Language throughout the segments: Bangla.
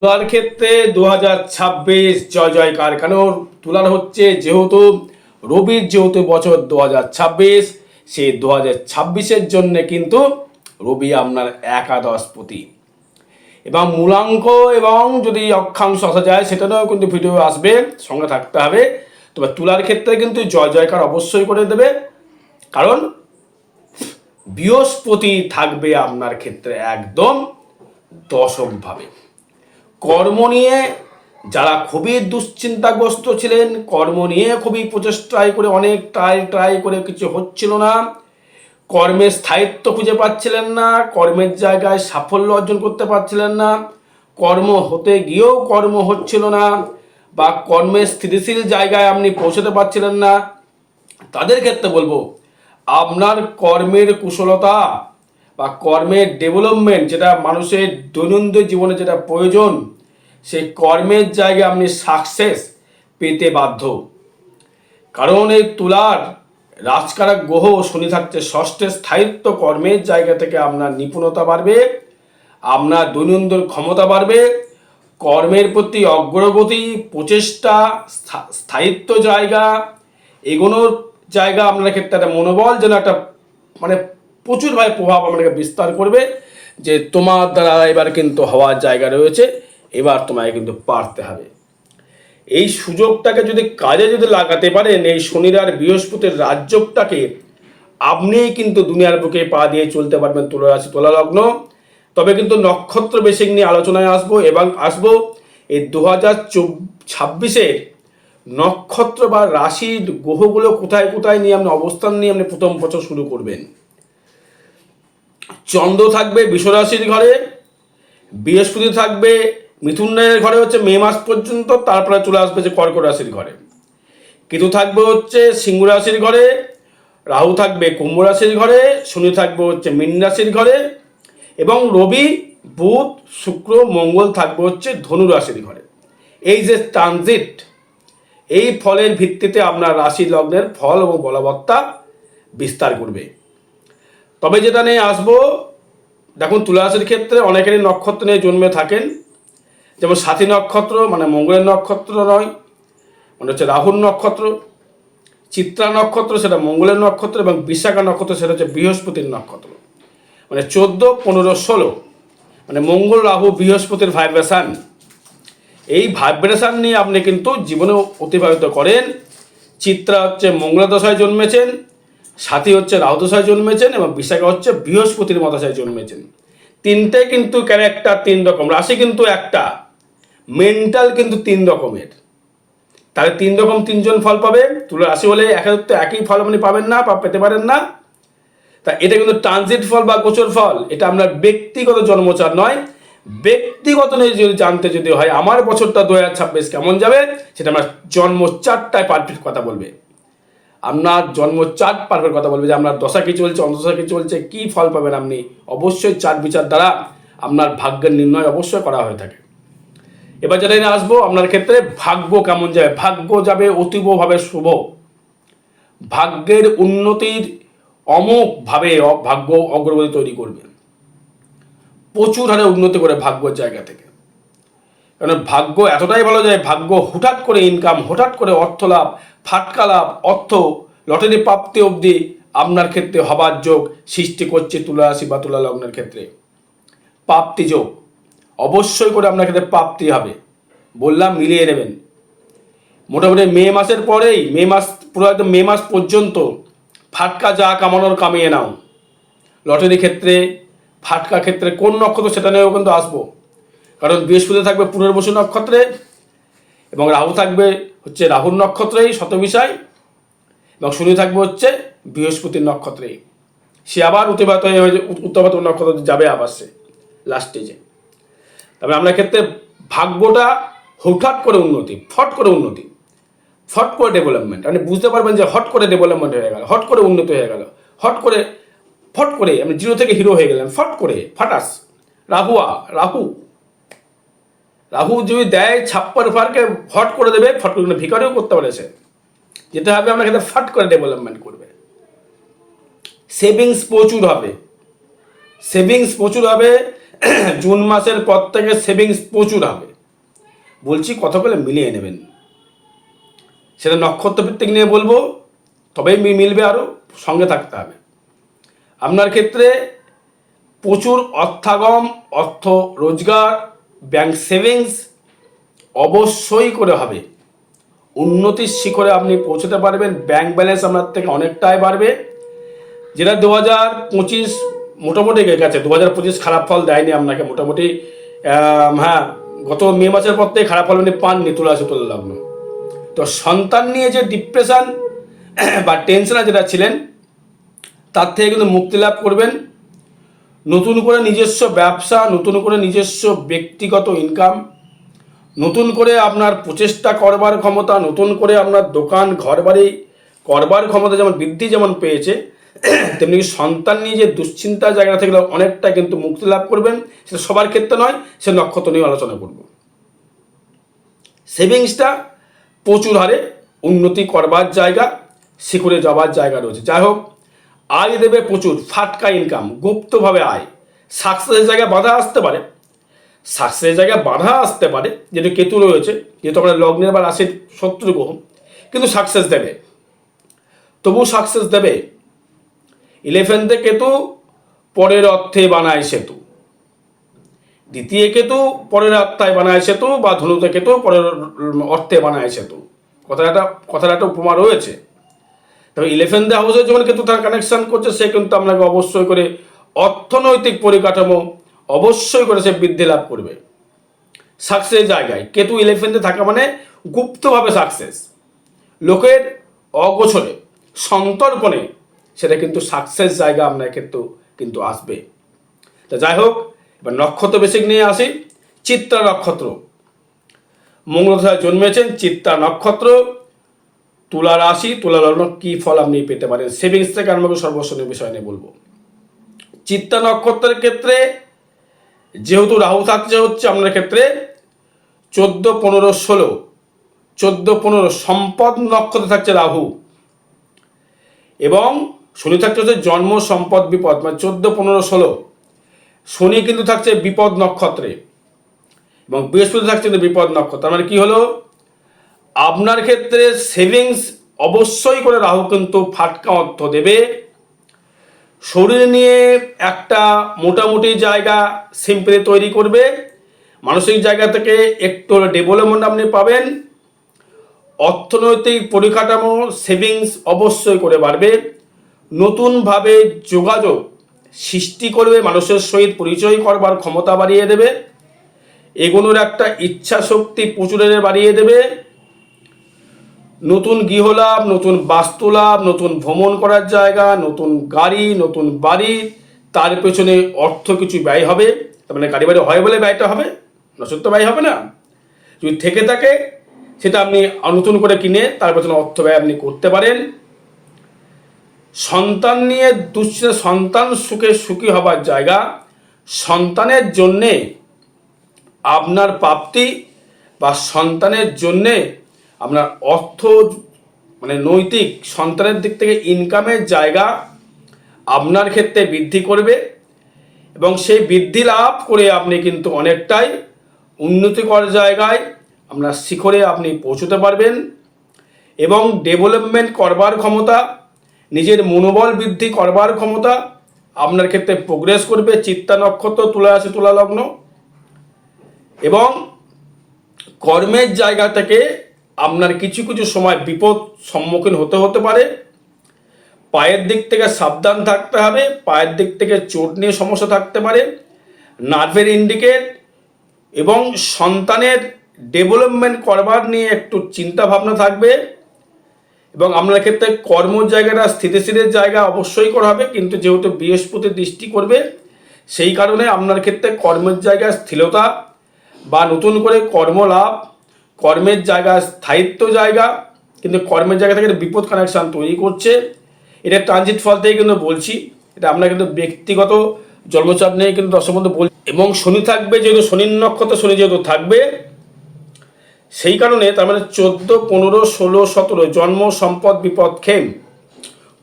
তুলার ক্ষেত্রে 2026 জয় জয়কার। কেন তুলার হচ্ছে যেহেতু রবির যেহেতু বছর 2026, সেই 2026-এর জন্য কিন্তু রবি আপনার একাদশপতি এবং মূলাঙ্ক এবং যদি অক্ষাংশ আসা যায় সেটারও কিন্তু ভিডিও আসবে, সঙ্গে থাকতে হবে। তবে তুলার ক্ষেত্রে কিন্তু জয় জয়কার অবশ্যই করে দেবে, কারণ বৃহস্পতি থাকবে আপনার ক্ষেত্রে একদম দশমভাবে। কর্ম নিয়ে যারা খুবই দুশ্চিন্তাগ্রস্ত ছিলেন, কর্ম নিয়ে খুবই প্রচেষ্টায় করে অনেক ট্রাই করে কিছু হচ্ছিল না, কর্মের স্থায়িত্ব খুঁজে পাচ্ছিলেন না, কর্মের জায়গায় সাফল্য অর্জন করতে পারছিলেন না, কর্ম হতে গিয়েও কর্ম হচ্ছিল না, বা কর্মের স্থিতিশীল জায়গায় আপনি পৌঁছতে পারছিলেন না, তাদের ক্ষেত্রে বলবো আপনার কর্মের কুশলতা বা কর্মের ডেভেলপমেন্ট, যেটা মানুষের দৈনন্দিন জীবনে যেটা প্রয়োজন, সেই কর্মের জায়গায় আপনি সাকসেস পেতে বাধ্য। কারণ এই তুলার রাজকারক গ্রহ শনি থাকছে ষষ্ঠে, স্থায়িত্ব কর্মের জায়গা থেকে আপনার নিপুণতা বাড়বে, আপনার দৈনন্দিন ক্ষমতা বাড়বে, কর্মের প্রতি অগ্রগতি, প্রচেষ্টা, স্থায়িত্ব জায়গা, এগোনোর জায়গা আপনার ক্ষেত্রে একটা মনোবল যেন একটা মানে প্রচুরভাবে প্রভাব আপনাকে বিস্তার করবে, যে তোমার দ্বারা এবার কিন্তু হওয়ার জায়গা রয়েছে, এবার তোমায় কিন্তু পারতে হবে। এই সুযোগটাকে যদি কাজে যদি লাগাতে পারেন, এই শনির আর বৃহস্পতির রাজযোগটাকে, আপনিই কিন্তু দুনিয়ার বুকে পা দিয়ে চলতে পারবেন তুলা রাশি তুলা লগ্ন। তবে কিন্তু নক্ষত্র বেসিক নিয়ে আলোচনায় আসবো, এবং আসবো এই 2026-এর নক্ষত্র বা রাশির গ্রহগুলো কোথায় কোথায় নিয়ে আপনি অবস্থান নিয়ে আপনি প্রথম বছর শুরু করবেন। চন্দ্র থাকবে বিশ্বরাশির ঘরে, বৃহস্পতি থাকবে মিথুন রাশির ঘরে হচ্ছে মে মাস পর্যন্ত, তারপরে চলে আসবে যে কর্কট রাশির ঘরে। কেতু থাকবে হচ্ছে সিংহ রাশির ঘরে, রাহু থাকবে কুম্ভ রাশির ঘরে, শনি থাকবে হচ্ছে মীন রাশির ঘরে, এবং রবি, বুধ, শুক্র, মঙ্গল থাকবে হচ্ছে ধনু রাশির ঘরে। এই যে ট্রানজিট, এই ফলের ভিত্তিতে আপনার রাশি লগ্নের ফল এবং বলবত্তা বিস্তার করবে। তবে যেটা নিয়ে আসবো, দেখুন তুলা রাশির ক্ষেত্রে অনেকেরই নক্ষত্র নিয়ে জন্মে থাকেন, যেমন সাথী নক্ষত্র মানে মঙ্গলের নক্ষত্র নয়, মানে হচ্ছে রাহুর নক্ষত্র, চিত্রা নক্ষত্র সেটা মঙ্গলের নক্ষত্র, এবং বিশাখা নক্ষত্র সেটা হচ্ছে বৃহস্পতির নক্ষত্র। মানে 14, 15, 16 মানে মঙ্গল রাহু বৃহস্পতির ভাইব্রেশন, এই ভাইব্রেশন নিয়ে আপনি কিন্তু জীবনে অতিবাহিত করেন। চিত্রা হচ্ছে মঙ্গল দশায় জন্মেছেন, সাথী হচ্ছে রাহু দশায় জন্মেছেন, এবং বিশাখা হচ্ছে বৃহস্পতির মহাদশায় জন্মেছেন। তিনটে কিন্তু ক্যারেক্টার তিন রকম, রাশি কিন্তু একটা, মেন্টাল কিন্তু তিন রকমের। তাহলে তিন রকম তিনজন ফল পাবে। তুলা রাশি হলে একাত্তর একই ফল আপনি পাবেন না বা পেতে পারেন না। তা এটা কিন্তু ট্রানজিট ফল বা গোচর ফল, এটা আপনার ব্যক্তিগত জন্মচার নয়। ব্যক্তিগত নিয়ে যদি জানতে যদি হয় আমার বছরটা 2026 কেমন যাবে, সেটা আমার জন্ম চারটায় পারফেক্ট কথা বলবে। আপনার জন্ম চার্ট পারফেক্ট কথা বলবে যে আপনার দশা কী চলছে, অন্তদশা কী চলছে, কী ফল পাবেন আপনি। অবশ্যই চার্ট বিচার দ্বারা আপনার ভাগ্যের নির্ণয় অবশ্যই করা হয়ে থাকে। এবার যেটা নিয়ে আসবো আপনার ক্ষেত্রে ভাগ্য কেমন যাবে। ভাগ্য যাবে অতীবভাবে শুভ, ভাগ্যের উন্নতির অমোঘভাবে ভাগ্য অগ্রগতি তৈরি করবে, প্রচুর হারে উন্নতি করে ভাগ্যর জায়গা থেকে। কারণ ভাগ্য এতটাই ভালো যায়, ভাগ্য হঠাৎ করে ইনকাম, হঠাৎ করে অর্থ লাভ, ফাটকা লাভ, অর্থ লটারি প্রাপ্তি অবধি আপনার ক্ষেত্রে হবার যোগ সৃষ্টি করছে তুলা রাশি বা তুলা লগ্নের ক্ষেত্রে। প্রাপ্তি যোগ অবশ্যই করে আপনার ক্ষেত্রে প্রাপ্তি হবে, বললাম মিলিয়ে নেবেন। মোটামুটি মে মাসের পরেই, মে মাস পুরো একদম মে মাস পর্যন্ত ফাটকা যা কামানোর কামিয়ে নাও। লটারি ক্ষেত্রে, ফাটকা ক্ষেত্রে কোন নক্ষত্র সেটা নিয়েও কিন্তু আসবো, কারণ বৃহস্পতি থাকবে পুনর্বসু নক্ষত্রে, এবং রাহু থাকবে হচ্ছে রাহুর নক্ষত্রেই শতবিষয়, এবং শনি থাকবে হচ্ছে বৃহস্পতির নক্ষত্রেই। সে আবার অতিবাহিত হয়ে উত্তরপাত নক্ষত্র যাবে আবার সে লাস্ট স্টেজে। তবে আপনার ক্ষেত্রে ভাগ্যটা হঠাৎ করে উন্নতি, ফট করে উন্নতি, ফট করে ডেভেলপমেন্ট। আপনি বুঝতে পারবেন যে হট করে ডেভেলপমেন্ট হয়ে গেল, হট করে উন্নতি হয়ে গেল, ফট করে আপনি জিরো থেকে হিরো হয়ে গেলেন, ফট করে ফাটাস। রাহু যদি দেয় ছাপ্পার ফারকে ফট করে দেবে, ফট করে ভিকারিও করতে পারে সে। যেটা হবে আপনার ক্ষেত্রে ফট করে ডেভেলপমেন্ট করবে। সেভিংস প্রচুর হবে, জুন মাসের পর থেকে সেভিংস প্রচুর হবে। বলছি কথা বলে মিলিয়ে নেবেন, সেটা নক্ষত্র ভিত্তিক নিয়ে বলবো, তবেই মিলবে, আরও সঙ্গে থাকতে হবে। আপনার ক্ষেত্রে প্রচুর অর্থাগম, অর্থ রোজগার, ব্যাংক সেভিংস অবশ্যই করে হবে। উন্নতির শিখরে আপনি পৌঁছতে পারবেন। ব্যাংক ব্যালেন্স আপনার থেকে অনেকটাই বাড়বে, যেটা 2025 মোটামুটি গেছে। 2025 খারাপ ফল দেয়নি আপনাকে মোটামুটি। হ্যাঁ, গত মে মাসের পর থেকে খারাপ ফল আপনি পাননি তুলা লগ্ন। তো সন্তান নিয়ে যে ডিপ্রেশন বা টেনশনে যেটা ছিলেন, তার থেকে কিন্তু মুক্তি লাভ করবেন। নতুন করে নিজস্ব ব্যবসা, নতুন করে নিজস্ব ব্যক্তিগত ইনকাম, নতুন করে আপনার প্রচেষ্টা করবার ক্ষমতা, নতুন করে আপনার দোকান ঘরবাড়ি করবার ক্ষমতা যেমন বৃদ্ধি যেমন পেয়েছে, তেমনি সন্তান নিয়ে যে দুশ্চিন্তার জায়গা থেকে অনেকটা কিন্তু মুক্তি লাভ করবেন। সেটা সবার ক্ষেত্রে নয়, সে নক্ষত্র নিয়ে আলোচনা করব। সেভিংসটা প্রচুর হারে উন্নতি করবার জায়গা, শিখরে যাওয়ার জায়গা রয়েছে। যাই হোক, আয় দেবে প্রচুর, ফাটকা ইনকাম, গুপ্তভাবে আয়। সাকসেসের জায়গায় বাধা আসতে পারে, যেহেতু কেতু রয়েছে, যেহেতু আমরা লগ্নের বা রাশির শত্রু গ্রহ, কিন্তু সাকসেস দেবে, তবু সাকসেস দেবে। 11তে কেতু পরের অর্থে বানায় সেতু, দ্বিতীয় কেতু পরের আত্মায় বানায় সেতু, বা ধনুতে কেতু পরের অর্থে বানায় সেতু। কথাটা একটা উপমা রয়েছে। তবে 11th হাউসে যখন কেতু তার কানেকশন করছে, সে কিন্তু আপনাকে অবশ্যই করে অর্থনৈতিক পরিকাঠামো অবশ্যই করে সে বৃদ্ধি লাভ করবে। সাকসেস জায়গায় কেতু 11তে থাকা মানে গুপ্তভাবে সাকসেস, লোকের অগোচরে সন্তর্পণে সেটা কিন্তু সাকসেস জায়গা আপনার ক্ষেত্রে কিন্তু আসবে। তো যাই হোক, এবার নক্ষত্র বেসিক নিয়ে আসি। চিত্রা নক্ষত্র, মঙ্গল দশায় জন্মেছেন, চিত্রা নক্ষত্র, তুলা রাশি, তুলা লগ্ন, কী ফল আপনি পেতে পারেন সেভিংস থেকে আরম্ভ করে সর্বস্বনীয় বিষয় নিয়ে বলবো। চিত্রা নক্ষত্রের ক্ষেত্রে যেহেতু রাহু থাকছে হচ্ছে আপনার ক্ষেত্রে 14, 15, 16, 14, 15 সম্পদ নক্ষত্রে থাকছে রাহু, এবং শনি থাকছে হচ্ছে জন্ম, সম্পদ, বিপদ, মানে 14, 15, 16 শনি কিন্তু থাকছে বিপদ নক্ষত্রে, এবং বৃহস্পতি থাকছে কিন্তু বিপদ নক্ষত্র। মানে কি হলো, আপনার ক্ষেত্রে সেভিংস অবশ্যই করে রাহু কিন্তু ফাটকা অর্থ দেবে। শরীর নিয়ে একটা মোটামুটি জায়গা সিম্পলি তৈরি করবে, মানসিক জায়গা থেকে একটু ডেভেলপমেন্ট আপনি পাবেন। অর্থনৈতিক পরিকাঠামো সেভিংস অবশ্যই করে বাড়বে। নতুনভাবে যোগাযোগ সৃষ্টি করবে, মানুষের সহিত পরিচয় করবার ক্ষমতা বাড়িয়ে দেবে, এগুলোর একটা ইচ্ছা শক্তি প্রচুরের বাড়িয়ে দেবে। নতুন গৃহলাভ, নতুন বাস্তুলাভ, নতুন ভ্রমণ করার জায়গা, নতুন গাড়ি, নতুন বাড়ি, তার পেছনে অর্থ কিছু ব্যয় হবে। তার মানে গাড়ি বাড়ি হয় বলে ব্যয়টা হবে, নচেত ব্যয় হবে না। যদি থেকে থাকে সেটা আপনি নতুন করে কিনে তার পেছনে অর্থ ব্যয় আপনি করতে পারেন। সন্তান নিয়ে দুশ্চিন্তা, সন্তান সুখী হবার জায়গা, সন্তানের জন্যে আপনার প্রাপ্তি বা সন্তানের জন্যে আপনার অর্থ, মানে নৈতিক সন্তানের দিক থেকে ইনকামের জায়গা আপনার ক্ষেত্রে বৃদ্ধি করবে, এবং সেই বৃদ্ধি লাভ করে আপনি কিন্তু অনেকটাই উন্নতিকর জায়গায় আপনার শিখরে আপনি পৌঁছতে পারবেন, এবং ডেভেলপমেন্ট করবার ক্ষমতা, নিজের মনোবল বৃদ্ধি করবার ক্ষমতা আপনার ক্ষেত্রে প্রোগ্রেস করবে। চিত্তা নক্ষত্র, তুলা রাশি, তুলা লগ্ন, এবং কর্মের জায়গা থেকে আপনার কিছু কিছু সময় বিপদ সম্মুখীন হতে পারে। পায়ের দিক থেকে সাবধান থাকতে হবে, পায়ের দিক থেকে চোট নিয়ে সমস্যা থাকতে পারে, নার্ভের ইন্ডিকেট, এবং সন্তানের ডেভেলপমেন্ট করবার নিয়ে একটু চিন্তা ভাবনা থাকবে। এবং আপনার ক্ষেত্রে কর্ম জায়গাটা স্থিতিশীলের জায়গা অবশ্যই করা হবে, কিন্তু যেহেতু বৃহস্পতি দৃষ্টি করবে, সেই কারণে আপনার ক্ষেত্রে কর্মের জায়গায় স্থিরতা বা নতুন করে কর্মলাভ, কর্মের জায়গা স্থায়িত্ব জায়গা, কিন্তু কর্মের জায়গা থেকে বিপদ কানেকশান তৈরি করছে। এটা ট্রানজিট ফল থেকে কিন্তু বলছি, এটা আমরা কিন্তু ব্যক্তিগত জন্মচাপ নিয়ে কিন্তু দর্শক বন্ধু বলছি। এবং শনি থাকবে, যেহেতু শনির নক্ষত্র, শনি যেহেতু থাকবে, সেই কারণে তার মানে 14, 15, 16, 17 জন্ম, সম্পদ, বিপদ, ক্ষেম,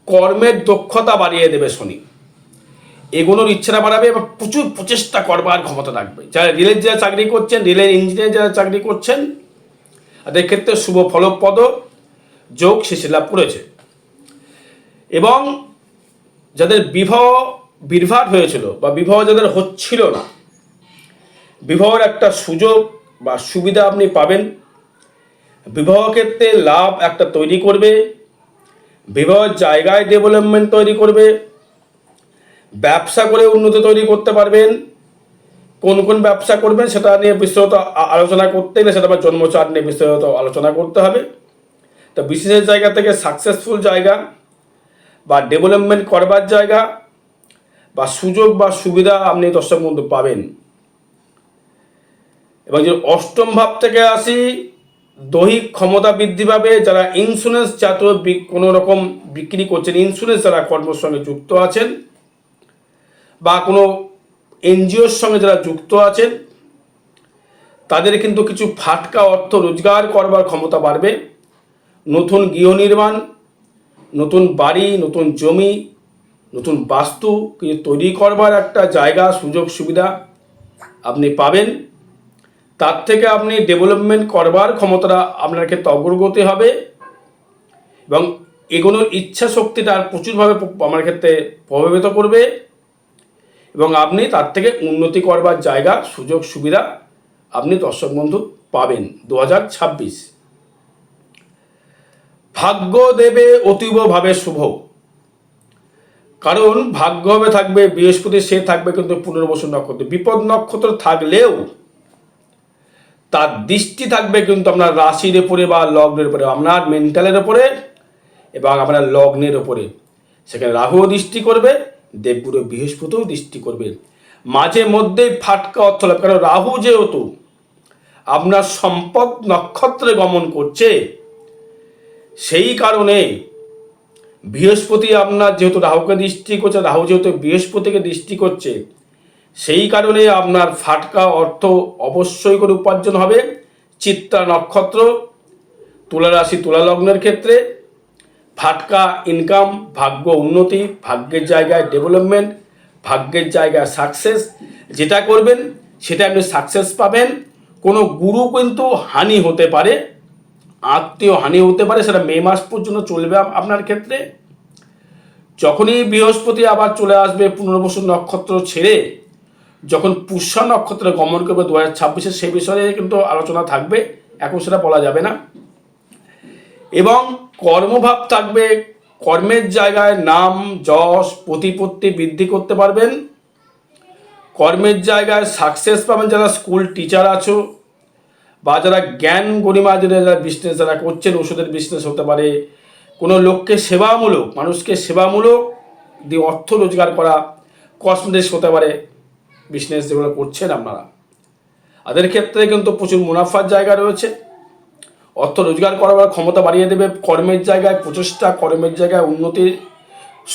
কর্মের দক্ষতা বাড়িয়ে দেবে শনি। এগোনোর ইচ্ছাটা বাড়াবে বা প্রচুর প্রচেষ্টা করবার ক্ষমতা রাখবে। যারা রেলের যারা চাকরি করছেন, রেলের ইঞ্জিনিয়ার যারা চাকরি করছেন, তাদের ক্ষেত্রে শুভ ফলপ্রদ যোগ সৃষ্টি লাভ করেছে। এবং যাদের বিবাহ বিভ্রাট হয়েছিল বা বিবাহ যাদের হচ্ছিল না, বিবাহের একটা সুযোগ বা সুবিধা আপনি পাবেন। বিবাহ ক্ষেত্রে লাভ একটা তৈরি করবে, বিবাহের জায়গায় ডেভেলপমেন্ট তৈরি করবে, ব্যবসা করে উন্নতি তৈরি করতে পারবেন। কোন কোন ব্যবসা করবেন সেটা নিয়ে বিস্তারিত আলোচনা করতে গেলে সেটা আবার জন্মচার্ট নিয়ে বিস্তারিত আলোচনা করতে হবে। তো বিশেষ জায়গা থেকে সাকসেসফুল জায়গা বা ডেভেলপমেন্ট করবার জায়গা বা সুযোগ বা সুবিধা আপনি দর্শক বন্ধু পাবেন। এবং যে অষ্টম ভাব থেকে আসি, দৈহিক ক্ষমতা বৃদ্ধি পাবে। যারা ইন্স্যুরেন্স জাতীয় কোনো রকম বিক্রি করছেন, ইন্স্যুরেন্স যারা কর্মের সঙ্গে যুক্ত আছেন বা কোনো এনজিওর সঙ্গে যারা যুক্ত আছেন, তাদের কিন্তু কিছু ফাটকা অর্থ রোজগার করবার ক্ষমতা বাড়বে। নতুন গৃহ নির্মাণ, নতুন বাড়ি, নতুন জমি, নতুন বাস্তু কিছু তৈরি করবার একটা জায়গা, সুযোগ সুবিধা আপনি পাবেন। তার থেকে আপনি ডেভেলপমেন্ট করবার ক্ষমতাটা আপনার ক্ষেত্রে অগ্রগতি হবে এবং এগোনোর ইচ্ছা শক্তিটা প্রচুরভাবে আমার ক্ষেত্রে প্রভাবিত করবে এবং আপনি তার থেকে উন্নতি করবার জায়গা, সুযোগ সুবিধা আপনি দর্শক বন্ধু পাবেন। 2026 ভাগ্য দেবে অতীবভাবে শুভ। কারণ ভাগ্যভাবে থাকবে বৃহস্পতি, সে থাকবে কিন্তু পুনর্বসু নক্ষত্র। বিপদ নক্ষত্র থাকলেও তার দৃষ্টি থাকবে কিন্তু আপনার রাশির উপরে বা লগ্নের উপরে, আপনার মেন্টালের উপরে এবং আপনার লগ্নের উপরে। সেখানে রাহুও দৃষ্টি করবে, দেবগুরু বৃহস্পতিও দৃষ্টি করবে। মাঝে মধ্যেই ফাটকা অর্থ লাভ, কারণ রাহু যেহেতু আপনার সম্পদ নক্ষত্রে গমন করছে, সেই কারণে বৃহস্পতি আপনার যেহেতু রাহুকে দৃষ্টি করছে, রাহু যেহেতু বৃহস্পতিকে দৃষ্টি করছে, সেই কারণে আপনার ফাটকা অর্থ অবশ্যই করে উপার্জন হবে। চিত্রা নক্ষত্র, তুলা রাশি, তুলা লগ্নের ক্ষেত্রে ফাটকা ইনকাম, ভাগ্য উন্নতি, ভাগ্যের জায়গায় ডেভেলপমেন্ট, ভাগ্যের জায়গায় সাকসেস, যেটা করবেন সেটা আপনি সাকসেস পাবেন। কোনো গুরু কিন্তু হানি হতে পারে, আত্মীয় হানি হতে পারে, সেটা মে মাস পর্যন্ত চলবে আপনার ক্ষেত্রে। যখনই বৃহস্পতি আবার চলে আসবে পুনর্বসু নক্ষত্র ছেড়ে, যখন পুষ্যা নক্ষত্রে গমন করবে 2026, সেই বিষয়ে কিন্তু আলোচনা থাকবে, এখন সেটা বলা যাবে না। এবং কর্মভাব থাকবে, কর্মের জায়গায় নাম যশ প্রতিপত্তি বৃদ্ধি করতে পারবেন, কর্মের জায়গায় সাকসেস পাবেন। যারা স্কুল টিচার আছো বা যারা জ্ঞান গরিমা যারা বিজনেস যারা করছেন, ওষুধের বিজনেস হতে পারে, কোনো লোককে সেবামূলক, মানুষকে সেবামূলক দিয়ে অর্থ রোজগার করা, কসমেটিক্স হতে পারে, বিজনেস যেগুলো করছেন আপনারা, তাদের ক্ষেত্রে কিন্তু প্রচুর মুনাফার জায়গা রয়েছে। অর্থ রোজগার করার ক্ষমতা বাড়িয়ে দেবে। কর্মের জায়গায় প্রচেষ্টা, কর্মের জায়গায় উন্নতি,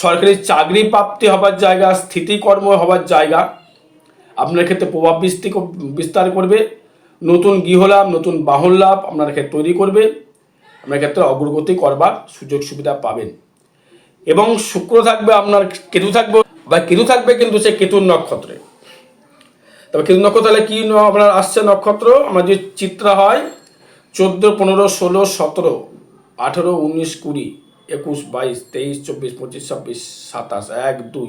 সরকারি চাকরি প্রাপ্তি হবার জায়গা, স্থিতিকর্ম হবার জায়গা আপনার ক্ষেত্রে প্রভাব বিস্তার করবে। নতুন গৃহলাভ, নতুন বাহন লাভ আপনার ক্ষেত্রে তৈরি করবে, আপনার ক্ষেত্রে অগ্রগতি করবার সুযোগ সুবিধা পাবেন। এবং শুক্র থাকবে, আপনার কেতু থাকবে বা কেতু থাকবে কিন্তু সে কেতুর নক্ষত্রে। তবে কেতু নক্ষত্র তাহলে কি আপনার আসছে নক্ষত্র, আমরা যে চিত্রা হয় 14, 15, 16, 17, 18, 19, 20, 21, 22, 23, 24, 25, 26, 27, 1, 2,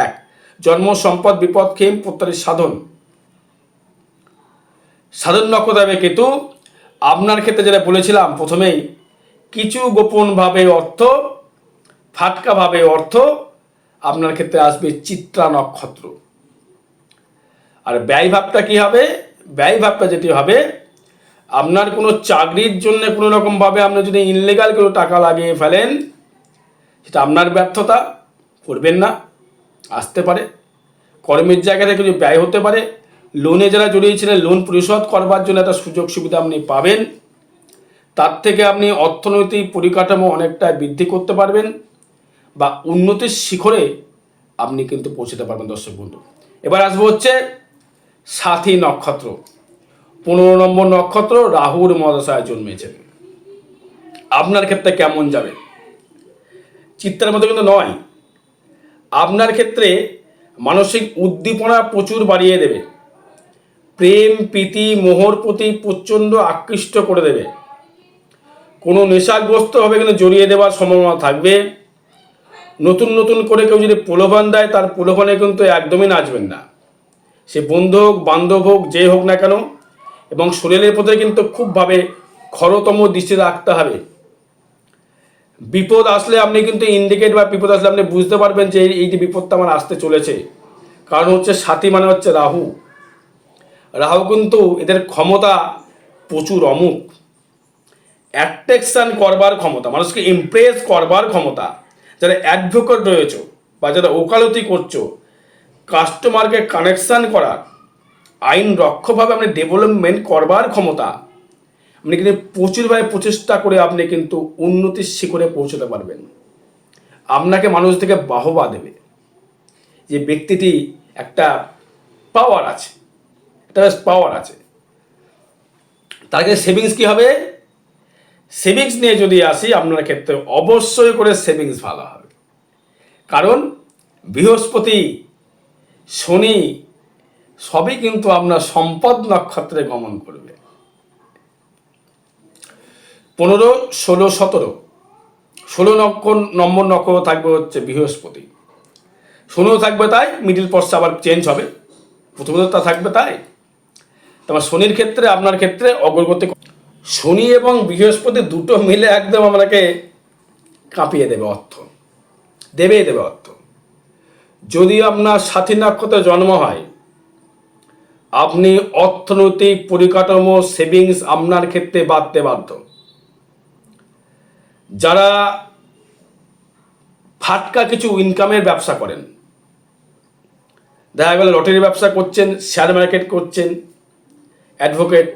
1 জন্ম, সম্পদ, বিপদ, ক্ষেম, প্রত্যারের সাধন। সাধন নক্ষত্র হবে কেতু। আপনার ক্ষেত্রে যেটা বলেছিলাম প্রথমেই, কিছু গোপনভাবে অর্থ, ফাটকাভাবে অর্থ আপনার ক্ষেত্রে আসবে চিত্রা নক্ষত্র। আর ব্যয় ভাবটা কি হবে? ব্যয় ভাবটা যেটি হবে, আপনার কোনো চাকরির জন্য কোনো রকমভাবে আপনি যদি ইনলিগাল কোনো টাকা লাগিয়ে ফেলেন, সেটা আপনার ব্যর্থতা, করবেন না, আসতে পারে। কর্মের জায়গা থেকে কিছু ব্যয় হতে পারে। লোনে যারা জড়িয়েছিলেন, লোন পরিশোধ করবার জন্য একটা সুযোগ সুবিধা আপনি পাবেন। তার থেকে আপনি অর্থনৈতিক পরিকাঠামো অনেকটা বৃদ্ধি করতে পারবেন বা উন্নতির শিখরে আপনি কিন্তু পৌঁছতে পারবেন দর্শক বন্ধু। এবার আসবো হচ্ছে সাথী নক্ষত্র, 15 নম্বর নক্ষত্র, রাহুর মহাদশায় জন্মেছেন। আপনার ক্ষেত্রে কেমন যাবে? চিত্রের মতো কিন্তু নয়। আপনার ক্ষেত্রে মানসিক উদ্দীপনা প্রচুর বাড়িয়ে দেবে, প্রেম প্রীতি মোহর প্রতি প্রচণ্ড আকৃষ্ট করে দেবে, কোনো নেশাগ্রস্তভাবে কিন্তু জড়িয়ে দেওয়ার সম্ভাবনা থাকবে। নতুন নতুন করে কেউ যদি প্রলোভন দেয় তার প্রলোভনে কিন্তু একদমই নাচবেন না, সে বন্ধু হোক বান্ধব হোক যে হোক না কেন। এবং শরীরের প্রতি কিন্তু খুবভাবে খরতম দৃষ্টি রাখতে হবে। বিপদ আসলে আপনি কিন্তু ইন্ডিকেট বা বিপদ আসলে আপনি বুঝতে পারবেন যে এই যে বিপদটা আমার আসতে চলেছে। কারণ হচ্ছে সাথী মানে হচ্ছে রাহু। রাহু কিন্তু এদের ক্ষমতা প্রচুর অমুক, অ্যাট্রাকশন করবার ক্ষমতা, মানুষকে ইমপ্রেস করবার ক্ষমতা। যারা অ্যাডভোকেট রয়েছে বা যারা ওকালতি করছো, কাস্টমারকে কানেকশান করার, আইন রক্ষভাবে আপনি ডেভেলপমেন্ট করবার ক্ষমতা, আপনি কিন্তু প্রচুরভাবে প্রচেষ্টা করে আপনি কিন্তু উন্নতির শিখরে পৌঁছতে পারবেন। আপনাকে মানুষ থেকে বাহবা দেবে যে ব্যক্তিটি একটা পাওয়ার আছে, একটা পাওয়ার আছে। তার কাছে সেভিংস কী হবে? সেভিংস নিয়ে যদি আসি আপনার ক্ষেত্রে অবশ্যই করে সেভিংস ভালো হবে। কারণ বৃহস্পতি শনি সবই কিন্তু আপনার সম্পদ নক্ষত্রে গমন করবে। 15, 16, 17, 16 নম্বর নক্ষত্র থাকবে হচ্ছে বৃহস্পতি, শনিও থাকবে, তাই মিডিল পর্সে আবার চেঞ্জ হবে, প্রথমত তা থাকবে। তাই তোমার শনির ক্ষেত্রে আপনার ক্ষেত্রে অগ্রগতি, শনি এবং বৃহস্পতি দুটো মিলে একদম আপনাকে কাঁপিয়ে দেবে, অর্থ দেবে অর্থ। যদি আপনার সাথী নক্ষত্রে জন্ম হয়, আপনি অর্থনৈতিক পরিকাঠামো সেভিংস আপনার ক্ষেত্রে বাড়তে বাধ্য। যারা ফাটকা কিছু ইনকামের ব্যবসা করেন, দেখা গেল লটারির ব্যবসা করছেন, শেয়ার মার্কেট করছেন, অ্যাডভোকেট,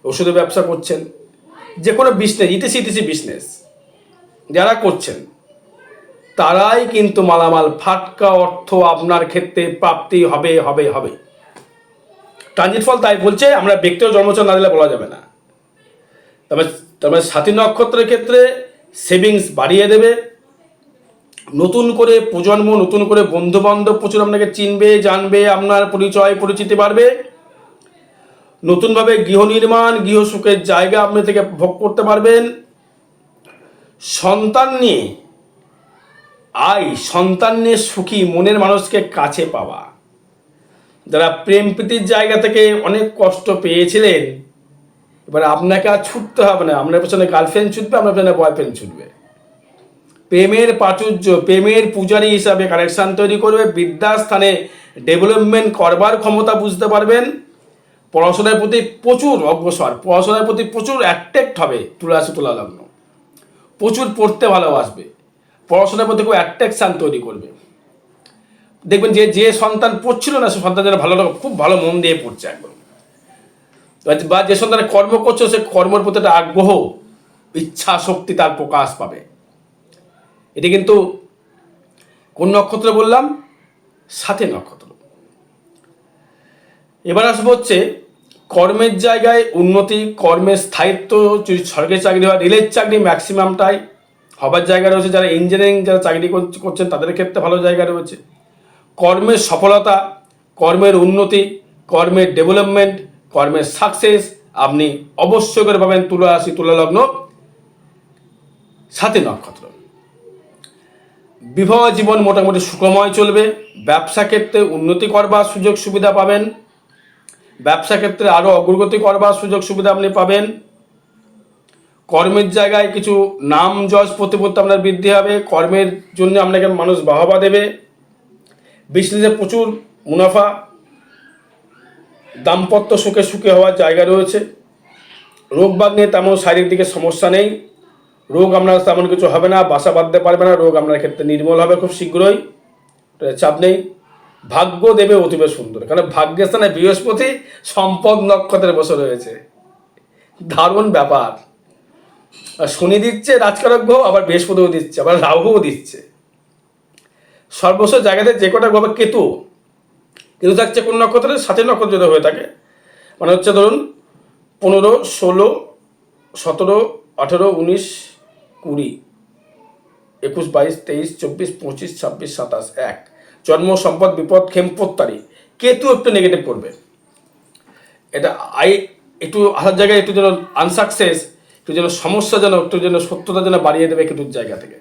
ওষুধের ব্যবসা করছেন, যে কোনো বিজনেস, ইটিসি বিজনেস যারা করছেন, তারাই কিন্তু মালামাল ফাটকা অর্থ আপনার ক্ষেত্রে প্রাপ্তি হবে হবে হবে। ট্রানজিট ফল তাই বলছে, আমরা ব্যক্তিগত জন্মছক না দিলে বলা যাবে না। তবে সাথী নক্ষত্রের ক্ষেত্রে সেভিংস বাড়িয়ে দেবে, নতুন করে প্রজন্ম, নতুন করে বন্ধুবান্ধব প্রচুর আপনাকে চিনবে, জানবে, আপনার পরিচয় পরিচিতি বাড়বে, নতুনভাবে গৃহ নির্মাণ, গৃহ সুখের জায়গা আপনি থেকে ভোগ করতে পারবেন। সন্তান নিয়ে সন্তান নিয়ে সুখী মনের মানুষকে কাছে পাওয়া। যারা প্রেম প্রীতির জায়গা থেকে অনেক কষ্ট পেয়েছিলেন, এবার আপনাকে আর ছুটতে হবে না, আপনার পেছনে গার্লফ্রেন্ড ছুটবে, আপনার পেছনে বয়ফ্রেন্ড ছুটবে। প্রেমের প্রাচুর্য, প্রেমের পূজারী হিসাবে কানেকশান তৈরি করবে, বিদ্যাস্থানে ডেভেলপমেন্ট করবার ক্ষমতা বুঝতে পারবেন। পড়াশোনার প্রতি প্রচুর অগ্রসর, পড়াশোনার প্রতি প্রচুর অ্যাট্রাক্ট হবে। তুলা লগ্ন প্রচুর পড়তে ভালোবাসবে, পড়াশোনার প্রতি খুব অ্যাট্রাকশান তৈরি করবে। দেখবেন যে সন্তান পড়ছিল না, সে সন্তান যেন খুব ভালো মন দিয়ে পড়ছে একদম। বা যে সন্তান কর্ম করছে, সে কর্মের প্রতি একটা আগ্রহ, ইচ্ছা শক্তি তার প্রকাশ পাবে। এটি কিন্তু কোন নক্ষত্র বললাম? সাথী নক্ষত্র। এবার আসবো হচ্ছে কর্মের জায়গায় উন্নতি, কর্মের স্থায়িত্ব। যদি সরকারি চাকরি হয়, রেলের চাকরি ম্যাক্সিমামটাই হবার জায়গা রয়েছে। যারা ইঞ্জিনিয়ারিং যারা চাকরি করছেন তাদের ক্ষেত্রে ভালো জায়গা রয়েছে। কর্মের সফলতা, কর্মের উন্নতি, কর্মের ডেভেলপমেন্ট, কর্মের সাকসেস আপনি অবশ্যই করে পাবেন তুলা লগ্ন সাথী নক্ষত্র। বিবাহ জীবন মোটামুটি সুখময় চলবে। ব্যবসা ক্ষেত্রে উন্নতি করবার সুযোগ সুবিধা পাবেন, ব্যবসা ক্ষেত্রে আরও অগ্রগতি করবার সুযোগ সুবিধা আপনি পাবেন। কর্মের জায়গায় কিছু নাম যশ প্রতিপত্তি আপনার বৃদ্ধি হবে, কর্মের জন্য আপনাকে মানুষ বাহবা দেবে। বিজনেসে প্রচুর মুনাফা, দাম্পত্য সুখে হওয়ার জায়গা রয়েছে। রোগবাগ নিয়ে তেমন শারীরিক দিকে সমস্যা নেই, রোগ আপনার তেমন কিছু হবে না, বাসা বাঁধতে পারবে না, রোগ আপনার ক্ষেত্রে নির্মূল হবে খুব শীঘ্রই, চাপ নেই। ভাগ্য দেবে অতীব সুন্দর, কারণ ভাগ্যের স্থানে বৃহস্পতি সম্পদ নক্ষত্রে বসে রয়েছে, দারুণ ব্যাপার। শনি দিচ্ছে রাজকারক গ্রহ, আবার বৃহস্পতিও দিচ্ছে, আবার রাহুও দিচ্ছে। সর্বস্ব জায়গাতে যে কটা গ্রহ, কেতু থাকছে কোন নক্ষত্রে? সাথী নক্ষত্র যদি হয়ে থাকে, মানে হচ্ছে ধরুন 15, 16, 17, 18, 19, 20, 21, 22, 23, 24, 25, 26, 27, 1 জন্ম, সম্পদ, বিপদ, খেমপত্তারি। কেতু একটু নেগেটিভ করবে, এটা একটু আসার জায়গায় একটু যেন আনসাকসেস, একটু যেন সমস্যা, যেন একটু যেন সত্যতা যেন বাড়িয়ে দেবে কেতুর জায়গা থেকে।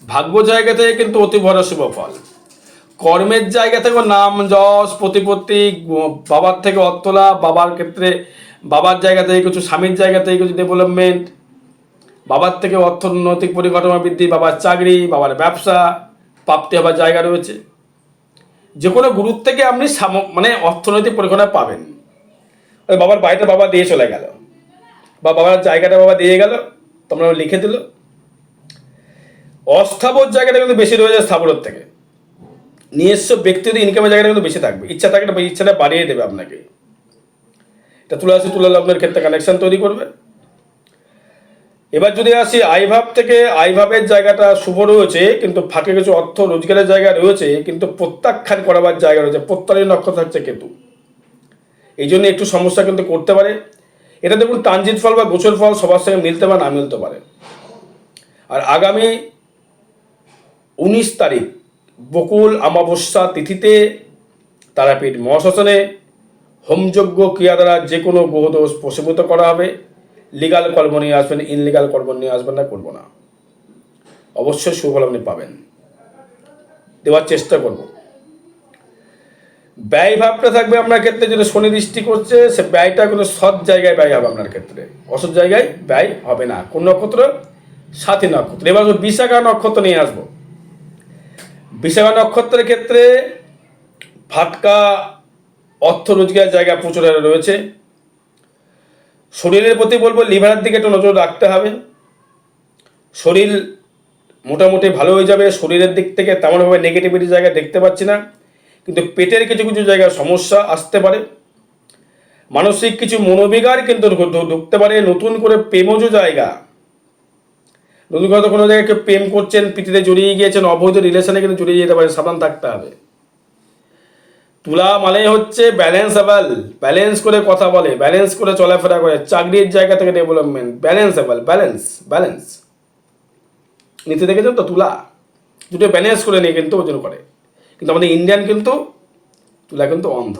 ভাগ্য জায়গা থেকে কিন্তু অতি বড় শুভ ফল। কর্মের জায়গা থেকেও নাম যশ প্রতিপত্তি, বাবার থেকে অর্থ লাভ, বাবার ক্ষেত্রে বাবার জায়গা থেকে কিছু, স্বামীর জায়গা থেকে কিছু ডেভেলপমেন্ট, বাবার থেকে অর্থনৈতিক পরিকাঠামো বৃদ্ধি, বাবার চাকরি, বাবার ব্যবসা, প্রাপ্তি হবার জায়গা রয়েছে। যে কোনো গুরুর থেকে আপনি মানে অর্থনৈতিক পরিকাঠামো পাবেন। ওই বাবার বাড়িটা বাবা দিয়ে চলে গেল, বা বাবার জায়গাটা বাবা দিয়ে গেল, তোমরা লিখে দিল। অস্থাবর জায়গাটা কিন্তু বেশি রয়েছে স্থাবরের থেকে। নিজস্ব ব্যক্তিগত ইনকামের জায়গাটা কিন্তু বেশি থাকবে, ইচ্ছা থাকে ইচ্ছাটা বাড়িয়ে দেবে আপনাকে। এটা তুলা রাশি তুলা লগ্নের ক্ষেত্রে কানেকশন তৈরি করবে। এবার যদি আসি আইভাব থেকে, আইভাবের জায়গাটা শুভ রয়েছে, কিন্তু ফাঁকে কিছু অর্থ রোজগারের জায়গা রয়েছে, কিন্তু প্রত্যাখ্যান করাবার জায়গা রয়েছে। প্রত্যাহারের নক্ষত্র থাকছে কেতু, এই জন্য একটু সমস্যা কিন্তু করতে পারে। এটা দেখুন ট্রানজিট ফল বা গোচর ফল সবার সঙ্গে মিলতে বা না মিলতে পারে। আর আগামী 19 তারিখ বকুল অমাবস্যা তিথিতে তারাপীঠ মহাশ্মশানে হোমযজ্ঞ ক্রিয়া দ্বারা যে কোনো গ্রহদোষ প্রশমিত করা হবে। লিগাল কর্ম নিয়ে আসবেন, ইনলিগাল কর্ম নিয়ে আসবেন না, করবো না। অবশ্যই সুফল আপনি পাবেন, দেওয়ার চেষ্টা করব। ব্যয় ভাবটা থাকবে আপনার ক্ষেত্রে, যেটা শনি দৃষ্টি করছে, সে ব্যয়টা কোনো সৎ জায়গায় ব্যয় হবে আপনার ক্ষেত্রে, অসৎ জায়গায় ব্যয় হবে না। কোন নক্ষত্র? সাথী নক্ষত্র। এবার বিশাখা নক্ষত্র নিয়ে আসবো। বিশাখা নক্ষত্রের ক্ষেত্রে ফাটকা অর্থ রোজগারের জায়গা প্রচুর রয়েছে। শরীরের প্রতি বলবো লিভারের দিকে একটু নজর রাখতে হবে। শরীর মোটামুটি ভালো হয়ে যাবে, শরীরের দিক থেকে তেমনভাবে নেগেটিভিটি জায়গা দেখতে পাচ্ছি না, কিন্তু পেটের কিছু কিছু জায়গায় সমস্যা আসতে পারে। মানসিক কিছু মনোবিকার কিন্তু ঢুকতে পারে। নতুন করে প্রেমজ জায়গা, নতুন করে কোনো জায়গায় কেউ প্রেম করছেন, প্রীতিতে জড়িয়ে গিয়েছেন, অবৈধ রিলেশনে কিন্তু জড়িয়ে যেতে পারে, সাবধান থাকতে হবে। তুলা মানে হচ্ছে ব্যালেন্সেবল, ব্যালেন্স করে কথা বলে, ব্যালেন্স করে চলাফেরা করে, চাকরির জায়গা থেকে ডেভেলপমেন্ট, ব্যালেন্সেবল, ব্যালেন্স নিতে দেখেছেন তো? তুলা দুটো ব্যালেন্স করে নিয়ে কিন্তু ওজন করে, কিন্তু আমাদের ইন্ডিয়ান কিন্তু তুলা কিন্তু অন্ধ,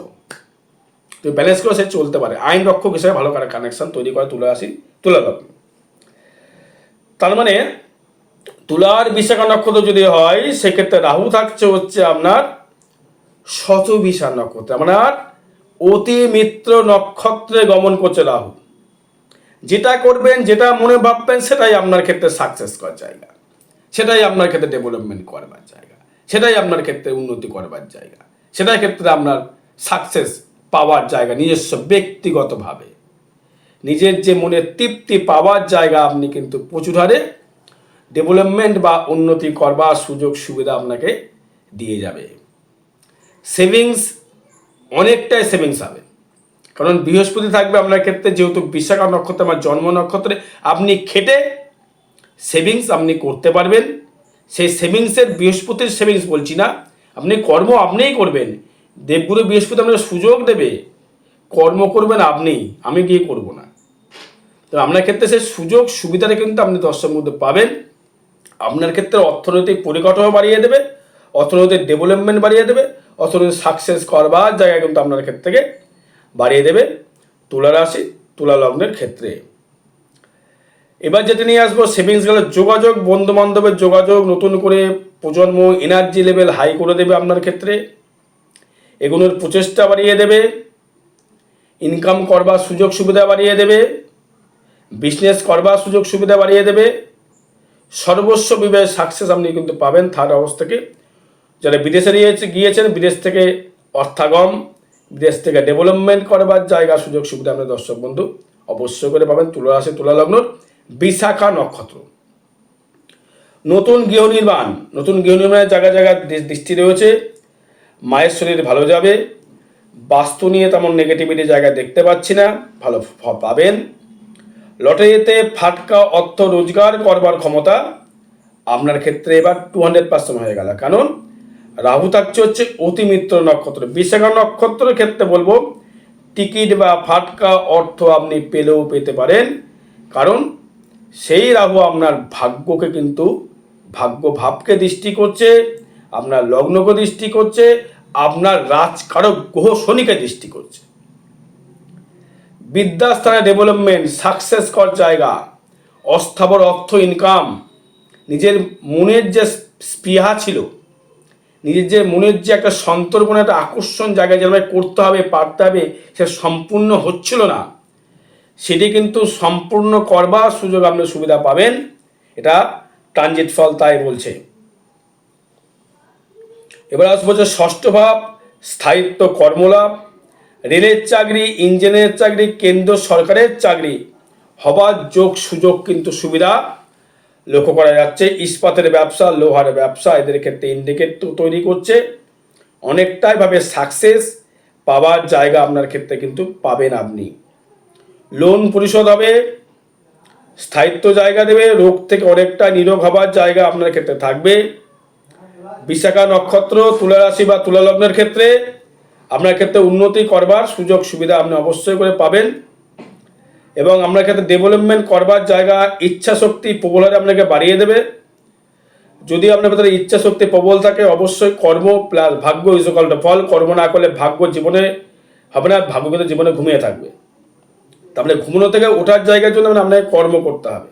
তো ব্যালেন্স করে সে চলতে পারে। আইন রক্ষক হিসেবে ভালো কানেকশন তৈরি করে তুলা রাশি তুলা লগ্ন। তার মানে তুলার বিশাখা নক্ষত্র যদি হয়, সেক্ষেত্রে রাহু থাকছে হচ্ছে আপনার শতবিশা নক্ষত্র, আপনার অতি মিত্র নক্ষত্রে গমন করছে রাহু। যেটা করবেন, যেটা মনে ভাববেন, সেটাই আপনার ক্ষেত্রে সাকসেস করার জায়গা, সেটাই আপনার ক্ষেত্রে ডেভেলপমেন্ট করবার জায়গা, সেটাই আপনার ক্ষেত্রে উন্নতি করবার জায়গা, সেটাই ক্ষেত্রে আপনার সাকসেস পাওয়ার জায়গা। নিজস্ব ব্যক্তিগতভাবে নিজের যে মনে তৃপ্তি পাওয়ার জায়গা, আপনি কিন্তু প্রচুর হারে ডেভেলপমেন্ট বা উন্নতি করবার সুযোগ সুবিধা আপনাকে দিয়ে যাবে। সেভিংস, অনেকটাই সেভিংস হবে, কারণ বৃহস্পতি থাকবে আপনার ক্ষেত্রে। যেহেতু বিশাখা নক্ষত্র আমার জন্ম নক্ষত্রে, আপনি খেটে সেভিংস আপনি করতে পারবেন। সেই সেভিংসের, বৃহস্পতির সেভিংস বলছি না, আপনি কর্ম আপনিই করবেন। দেবগুরু বৃহস্পতি আপনাকে সুযোগ দেবে, কর্ম করবেন আপনি, আমি গিয়ে করব না। তো আপনার ক্ষেত্রে সেই সুযোগ সুবিধাটা কিন্তু আপনি দর্শকের মধ্যে পাবেন। আপনার ক্ষেত্রে অর্থনৈতিক পরিকাঠামো বাড়িয়ে দেবে, অর্থনৈতিক ডেভেলপমেন্ট বাড়িয়ে দেবে, অর্থনৈতিক সাকসেস করবার জায়গা কিন্তু আপনার ক্ষেত্র থেকে বাড়িয়ে দেবে তুলা রাশি তুলা লগ্নের ক্ষেত্রে। এবার যেটা নিয়ে আসবো সেভিংস গেলে যোগাযোগ, বন্ধু বান্ধবের যোগাযোগ, নতুন করে প্রজন্ম এনার্জি লেভেল হাই করে দেবে আপনার ক্ষেত্রে, এগুলোর প্রচেষ্টা বাড়িয়ে দেবে, ইনকাম করবার সুযোগ সুবিধা বাড়িয়ে দেবে, বিজনেস করবার সুযোগ সুবিধা বাড়িয়ে দেবে। সর্বস্ব বিবাহের সাকসেস আপনি কিন্তু পাবেন থার্ড হাউস থেকে। যারা বিদেশে গিয়েছেন, বিদেশ থেকে অর্থাগম, বিদেশ থেকে ডেভেলপমেন্ট করবার জায়গা, সুযোগ সুবিধা আপনার দর্শক বন্ধু অবশ্যই করে পাবেন তুলা রাশি তুলা লগ্ন বিশাখা নক্ষত্র। নতুন গৃহ নির্মাণ, নতুন গৃহ নির্মাণের জায়গা জায়গা দৃষ্টি রয়েছে। মায়ের শরীর ভালো যাবে। বাস্তু নিয়ে তেমন নেগেটিভিটি জায়গা দেখতে পাচ্ছি না, ভালো পাবেন। লটারিতে ফাটকা অর্থ রোজগার করবার ক্ষমতা আপনার ক্ষেত্রে এবার 200% হয়ে গেল, কারণ রাহু থাকছে হচ্ছে অতিমিত্র নক্ষত্র। বিশাখা নক্ষত্রের ক্ষেত্রে বলবো টিকিট বা ফাটকা অর্থ আপনি পেলেও পেতে পারেন, কারণ সেই রাহু আপনার ভাগ্যকে কিন্তু, ভাগ্য ভাবকে দৃষ্টি করছে। আপনার লগ্নকে দৃষ্টি করছে, আপনার রাজকারক গ্রহ শনিকে দৃষ্টি করছে। বিদ্যাস্থানে ডেভেলপমেন্ট, সাকসেস কর জায়গা, অস্থাবর অর্থ ইনকাম, নিজের মনের যে স্পৃহা ছিল, নিজের যে মনের যে একটা সন্তর্পণ, একটা আকর্ষণ জায়গায় যেভাবে করতে হবে পারতে হবে, সে সম্পূর্ণ হচ্ছিল না, সেটি কিন্তু সম্পূর্ণ করবার সুযোগ আপনি সুবিধা পাবেন। এটা ট্রানজিট ফল তাই বলছে। এবার আসবো যে ষষ্ঠ ভাব, স্থায়িত্ব কর্মলাভ, রেলের চাকরি, ইঞ্জিনিয়ারের চাকরি, কেন্দ্র সরকারের চাকরি হবার যোগ সুযোগ কিন্তু সুবিধা লক্ষ্য করা যাচ্ছে। ইস্পাতের ব্যবসা, লোহার ব্যবসা, এদের ক্ষেত্রে ইন্ডিকেট তৈরি করছে। অনেকটাই ভাবে সাকসেস পাওয়ার জায়গা আপনার ক্ষেত্রে কিন্তু পাবেন আপনি। লোন পরিশোধ হবে, স্থায়িত্ব জায়গা দেবে, রোগ থেকে অনেকটা নিরোগ হবার জায়গা আপনার ক্ষেত্রে থাকবে। বিশাখা নক্ষত্র, তুলা রাশি বা তুলা লগ্নের ক্ষেত্রে আপনার ক্ষেত্রে উন্নতি করবার সুযোগ সুবিধা আপনি অবশ্যই করে পাবেন। এবং আপনার ক্ষেত্রে ডেভেলপমেন্ট করবার জায়গা, ইচ্ছা শক্তি প্রবল হারে আপনাকে বাড়িয়ে দেবে। যদি আপনার ভেতরে ইচ্ছা শক্তি প্রবল থাকে, অবশ্যই কর্ম প্লাস ভাগ্য ইজ ইকুয়াল টু ফল। কর্ম না করলে ভাগ্য জীবনে হবে না, ভাগ্য কিন্তু জীবনে ঘুমিয়ে থাকবে। তাহলে ঘুমানো থেকে ওঠার জায়গার জন্য আপনাকে কর্ম করতে হবে।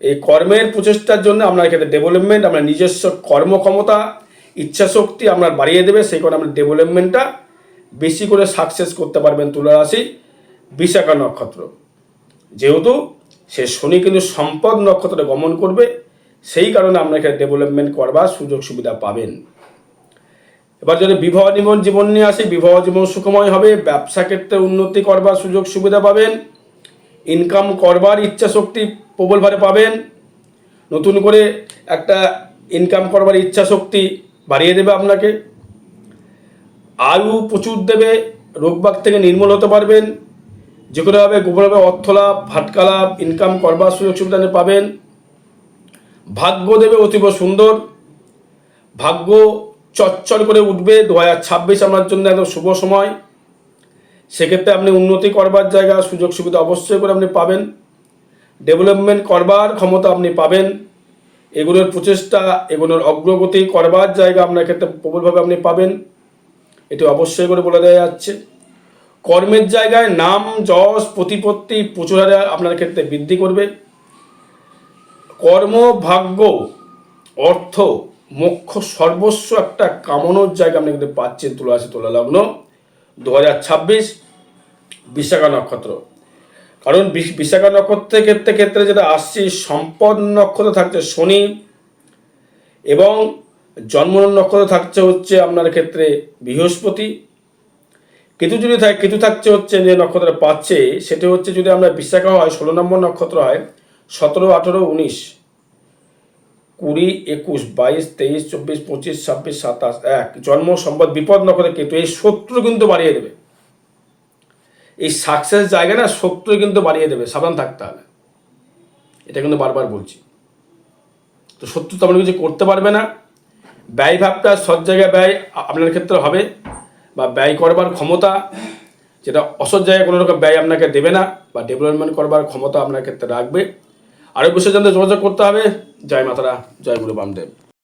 এই কর্মের প্রচেষ্টার জন্য আপনার ক্ষেত্রে ডেভেলপমেন্ট, আপনার নিজস্ব কর্মক্ষমতা, ইচ্ছা শক্তি আপনার বাড়িয়ে দেবে। সেই কারণে আপনার ডেভেলপমেন্টটা বেশি করে সাকসেস করতে পারবেন তুলা রাশি, বিশাখা নক্ষত্র। যেহেতু সে শনি কিন্তু সম্পদ নক্ষত্রে গমন করবে, সেই কারণে আপনাকে ডেভেলপমেন্ট করবার সুযোগ সুবিধা পাবেন। এবার যদি বিবাহ জীবন নিয়ে আসি, বিবাহ জীবন সুখময় হবে। ব্যবসা ক্ষেত্রে উন্নতি করবার সুযোগ সুবিধা পাবেন। ইনকাম করবার ইচ্ছা শক্তি প্রবলভাবে পাবেন। নতুন করে একটা ইনকাম করবার ইচ্ছা শক্তি বাড়িয়ে দেবে আপনাকে। আয়ু প্রচুর দেবে, রোগবাগ থেকে নির্মূল হতে পারবেন। যে কোনোভাবে গোপনভাবে অর্থ লাভ, ফাটকা লাভ, ইনকাম করবার সুযোগ সুবিধা পাবেন। ভাগ্য দেবে অতীব সুন্দর, ভাগ্য চচ্চল করে উঠবে। 2026 আপনার জন্য একদম শুভ সময়। সেক্ষেত্রে আপনি উন্নতি করবার জায়গা, সুযোগ সুবিধা অবশ্যই করে আপনি পাবেন। ডেভেলপমেন্ট করবার ক্ষমতা আপনি পাবেন। এগুলোর প্রচেষ্টা, এগুলোর অগ্রগতি করবার জায়গা আপনার ক্ষেত্রে প্রবলভাবে আপনি পাবেন। এটি অবশ্যই করে বলে দেওয়া যাচ্ছে। কর্মের জায়গায় নাম, যশ, প্রতিপত্তি প্রচুর হারে আপনার ক্ষেত্রে বৃদ্ধি করবে। কর্ম, ভাগ্য, অর্থ, মোক্ষ সর্বস্ব একটা কামনার জায়গা আপনি কিন্তু পাচ্ছেন তুলা রাশি তুলা লগ্ন 2026 বিশাখা নক্ষত্র। কারণ বিশাখা নক্ষত্রের ক্ষেত্রে যেটা আসছে, সম্পদ নক্ষত্র থাকছে শনি, এবং জন্ম নক্ষত্র থাকছে হচ্ছে আপনার ক্ষেত্রে বৃহস্পতি। কেতু যদি থাকে, কেতু থাকছে হচ্ছে যে নক্ষত্র পাচ্ছে সেটা হচ্ছে, যদি আমরা বিশাখা হয় 16 নম্বর নক্ষত্র হয়, 17, 18, 19, 20, 21, 22, 23, 24, 25, 26, 27, 1 জন্ম সম্পদ বিপদ নক্ষত্রে কেতু। এই শত্রু কিন্তু বাড়িয়ে দেবে। এই সাকসেস জায়গা না শত্রু কিন্তু বাড়িয়ে দেবে, সাবধান থাকতে হবে। এটা কিন্তু বারবার বলছি। তো শত্রু তো আপনার কিছু করতে পারবে না। ব্যয় ভাবটা সৎ জায়গায় ব্যয় আপনার ক্ষেত্রে হবে, বা ব্যয় করবার ক্ষমতা, যেটা অসৎ জায়গায় কোনো রকম ব্যয় আপনাকে দেবে না, বা ডেভেলপমেন্ট করবার ক্ষমতা আপনার ক্ষেত্রে রাখবে। আরও বিষয় জানতে যোগাযোগ করতে হবে। জয় মাতারা, জয় গুরু বামদেব।